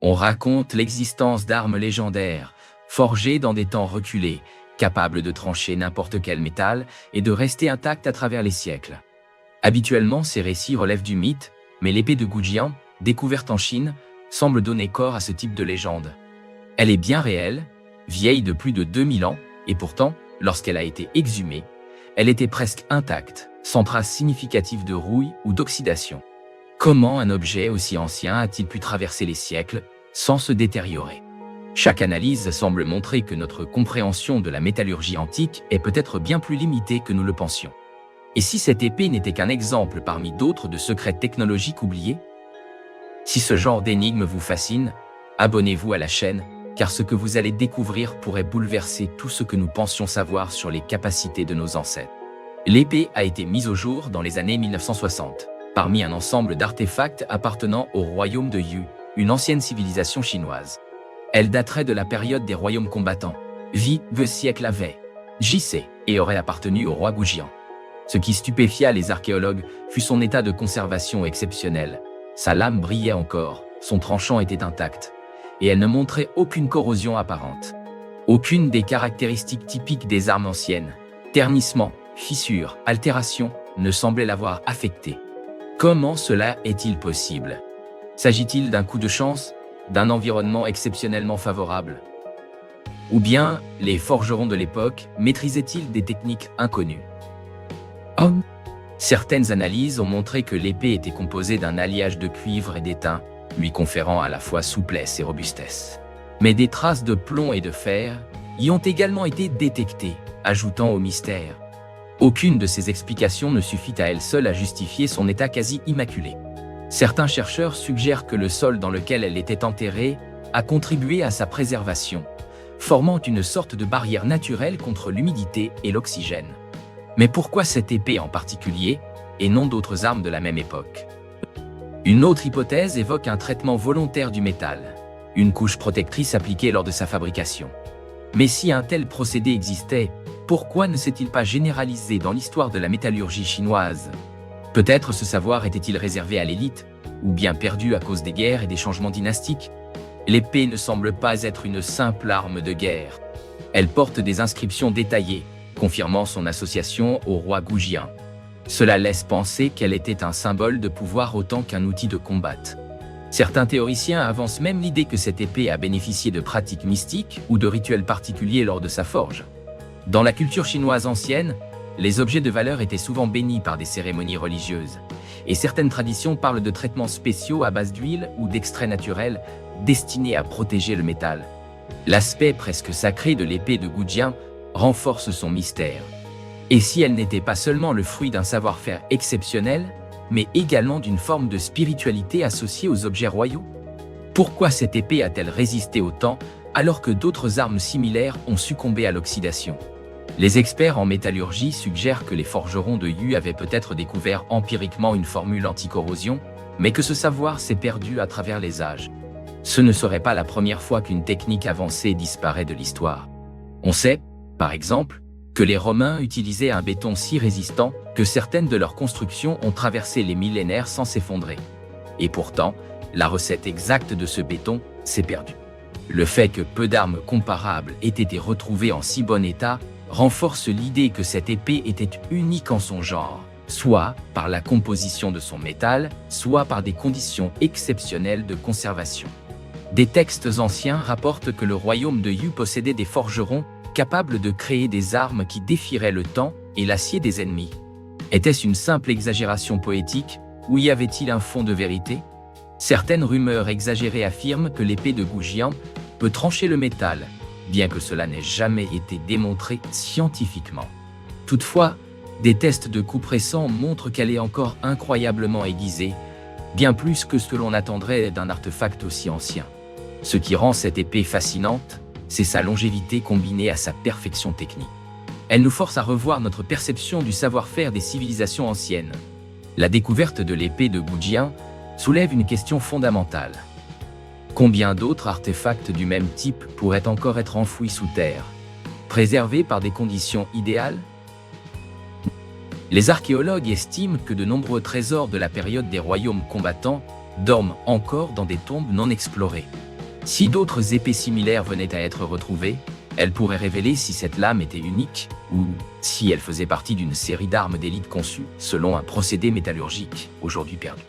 On raconte l'existence d'armes légendaires, forgées dans des temps reculés, capables de trancher n'importe quel métal et de rester intactes à travers les siècles. Habituellement, ces récits relèvent du mythe, mais l'épée de Gujian, découverte en Chine, semble donner corps à ce type de légende. Elle est bien réelle, vieille de plus de 2000 ans, et pourtant, lorsqu'elle a été exhumée, elle était presque intacte, sans trace significative de rouille ou d'oxydation. Comment un objet aussi ancien a-t-il pu traverser les siècles sans se détériorer? Chaque analyse semble montrer que notre compréhension de la métallurgie antique est peut-être bien plus limitée que nous le pensions. Et si cette épée n'était qu'un exemple parmi d'autres de secrets technologiques oubliés? Si ce genre d'énigme vous fascine, abonnez-vous à la chaîne, car ce que vous allez découvrir pourrait bouleverser tout ce que nous pensions savoir sur les capacités de nos ancêtres. L'épée a été mise au jour dans les années 1960, parmi un ensemble d'artefacts appartenant au royaume de Yu, une ancienne civilisation chinoise. Elle daterait de la période des royaumes combattants, le siècle avait JC, et aurait appartenu au roi Gujian. Ce qui stupéfia les archéologues fut son état de conservation exceptionnel. Sa lame brillait encore, son tranchant était intact, et elle ne montrait aucune corrosion apparente. Aucune des caractéristiques typiques des armes anciennes, ternissement, fissures, altérations, ne semblait l'avoir affectée. Comment cela est-il possible? S'agit-il d'un coup de chance, d'un environnement exceptionnellement favorable? Ou bien, les forgerons de l'époque maîtrisaient-ils des techniques inconnues? Certaines analyses ont montré que l'épée était composée d'un alliage de cuivre et d'étain, lui conférant à la fois souplesse et robustesse. Mais des traces de plomb et de fer y ont également été détectées, ajoutant au mystère. Aucune de ces explications ne suffit à elle seule à justifier son état quasi immaculé. Certains chercheurs suggèrent que le sol dans lequel elle était enterrée a contribué à sa préservation, formant une sorte de barrière naturelle contre l'humidité et l'oxygène. Mais pourquoi cette épée en particulier, et non d'autres armes de la même époque? Une autre hypothèse évoque un traitement volontaire du métal, une couche protectrice appliquée lors de sa fabrication. Mais si un tel procédé existait, pourquoi ne s'est-il pas généralisé dans l'histoire de la métallurgie chinoise? Peut-être ce savoir était-il réservé à l'élite, ou bien perdu à cause des guerres et des changements dynastiques? L'épée ne semble pas être une simple arme de guerre. Elle porte des inscriptions détaillées, confirmant son association au roi Gujian. Cela laisse penser qu'elle était un symbole de pouvoir autant qu'un outil de combat. Certains théoriciens avancent même l'idée que cette épée a bénéficié de pratiques mystiques ou de rituels particuliers lors de sa forge. Dans la culture chinoise ancienne, les objets de valeur étaient souvent bénis par des cérémonies religieuses, et certaines traditions parlent de traitements spéciaux à base d'huile ou d'extraits naturels destinés à protéger le métal. L'aspect presque sacré de l'épée de Gujian renforce son mystère. Et si elle n'était pas seulement le fruit d'un savoir-faire exceptionnel, mais également d'une forme de spiritualité associée aux objets royaux? Pourquoi cette épée a-t-elle résisté au temps alors que d'autres armes similaires ont succombé à l'oxydation? Les experts en métallurgie suggèrent que les forgerons de Yu avaient peut-être découvert empiriquement une formule anti-corrosion, mais que ce savoir s'est perdu à travers les âges. Ce ne serait pas la première fois qu'une technique avancée disparaît de l'histoire. On sait, par exemple, que les Romains utilisaient un béton si résistant que certaines de leurs constructions ont traversé les millénaires sans s'effondrer. Et pourtant, la recette exacte de ce béton s'est perdue. Le fait que peu d'armes comparables aient été retrouvées en si bon état renforce l'idée que cette épée était unique en son genre, soit par la composition de son métal, soit par des conditions exceptionnelles de conservation. Des textes anciens rapportent que le royaume de Yu possédait des forgerons capables de créer des armes qui défieraient le temps et l'acier des ennemis. Était-ce une simple exagération poétique, ou y avait-il un fond de vérité? Certaines rumeurs exagérées affirment que l'épée de Gujian peut trancher le métal, bien que cela n'ait jamais été démontré scientifiquement. Toutefois, des tests de coups récents montrent qu'elle est encore incroyablement aiguisée, bien plus que ce que l'on attendrait d'un artefact aussi ancien. Ce qui rend cette épée fascinante, c'est sa longévité combinée à sa perfection technique. Elle nous force à revoir notre perception du savoir-faire des civilisations anciennes. La découverte de l'épée de Gujian soulève une question fondamentale. Combien d'autres artefacts du même type pourraient encore être enfouis sous terre, préservés par des conditions idéales? Les archéologues estiment que de nombreux trésors de la période des royaumes combattants dorment encore dans des tombes non explorées. Si d'autres épées similaires venaient à être retrouvées, elles pourraient révéler si cette lame était unique ou si elle faisait partie d'une série d'armes d'élite conçues selon un procédé métallurgique aujourd'hui perdu.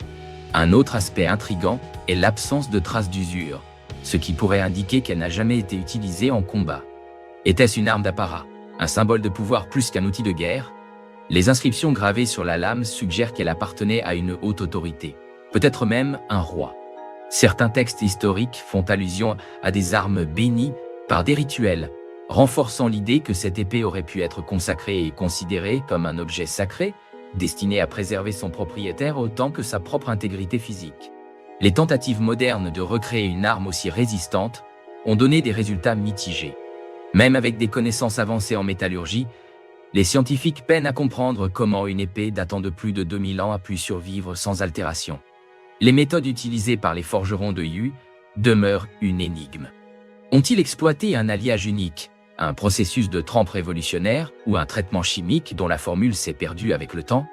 Un autre aspect intrigant est l'absence de traces d'usure, ce qui pourrait indiquer qu'elle n'a jamais été utilisée en combat. Était-ce une arme d'apparat, un symbole de pouvoir plus qu'un outil de guerre? Les inscriptions gravées sur la lame suggèrent qu'elle appartenait à une haute autorité, peut-être même un roi. Certains textes historiques font allusion à des armes bénies par des rituels, renforçant l'idée que cette épée aurait pu être consacrée et considérée comme un objet sacré, destiné à préserver son propriétaire autant que sa propre intégrité physique. Les tentatives modernes de recréer une arme aussi résistante ont donné des résultats mitigés. Même avec des connaissances avancées en métallurgie, les scientifiques peinent à comprendre comment une épée datant de plus de 2000 ans a pu survivre sans altération. Les méthodes utilisées par les forgerons de Yu demeurent une énigme. Ont-ils exploité un alliage unique, un processus de trempe révolutionnaire ou un traitement chimique dont la formule s'est perdue avec le temps?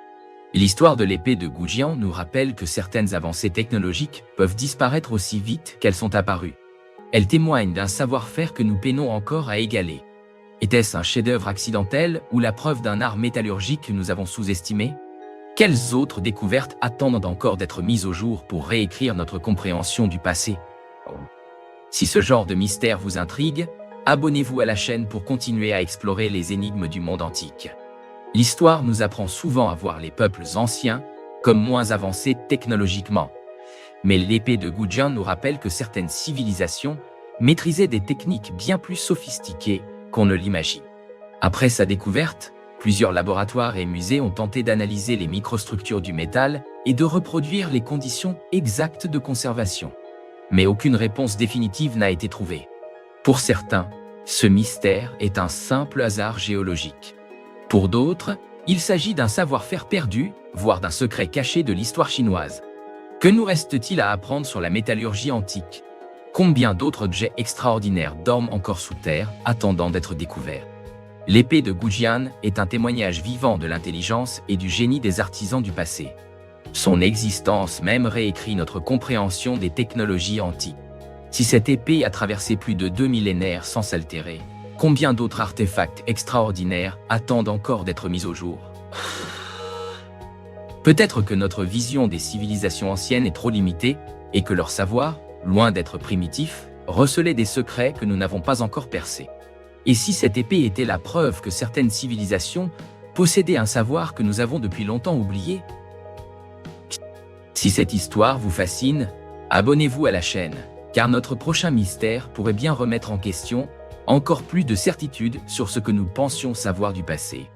L'histoire de l'épée de Gujian nous rappelle que certaines avancées technologiques peuvent disparaître aussi vite qu'elles sont apparues. Elles témoignent d'un savoir-faire que nous peinons encore à égaler. Était-ce un chef-d'œuvre accidentel ou la preuve d'un art métallurgique que nous avons sous-estimé? Quelles autres découvertes attendent encore d'être mises au jour pour réécrire notre compréhension du passé? Si ce genre de mystère vous intrigue, abonnez-vous à la chaîne pour continuer à explorer les énigmes du monde antique. L'histoire nous apprend souvent à voir les peuples anciens comme moins avancés technologiquement. Mais l'épée de Gujian nous rappelle que certaines civilisations maîtrisaient des techniques bien plus sophistiquées qu'on ne l'imagine. Après sa découverte, plusieurs laboratoires et musées ont tenté d'analyser les microstructures du métal et de reproduire les conditions exactes de conservation. Mais aucune réponse définitive n'a été trouvée. Pour certains, ce mystère est un simple hasard géologique. Pour d'autres, il s'agit d'un savoir-faire perdu, voire d'un secret caché de l'histoire chinoise. Que nous reste-t-il à apprendre sur la métallurgie antique? Combien d'autres objets extraordinaires dorment encore sous terre, attendant d'être découverts? L'épée de Gujian est un témoignage vivant de l'intelligence et du génie des artisans du passé. Son existence même réécrit notre compréhension des technologies antiques. Si cette épée a traversé plus de 2 millénaires sans s'altérer, combien d'autres artefacts extraordinaires attendent encore d'être mis au jour? Peut-être que notre vision des civilisations anciennes est trop limitée et que leur savoir, loin d'être primitif, recelait des secrets que nous n'avons pas encore percés. Et si cette épée était la preuve que certaines civilisations possédaient un savoir que nous avons depuis longtemps oublié? Si cette histoire vous fascine, abonnez-vous à la chaîne, car notre prochain mystère pourrait bien remettre en question encore plus de certitudes sur ce que nous pensions savoir du passé.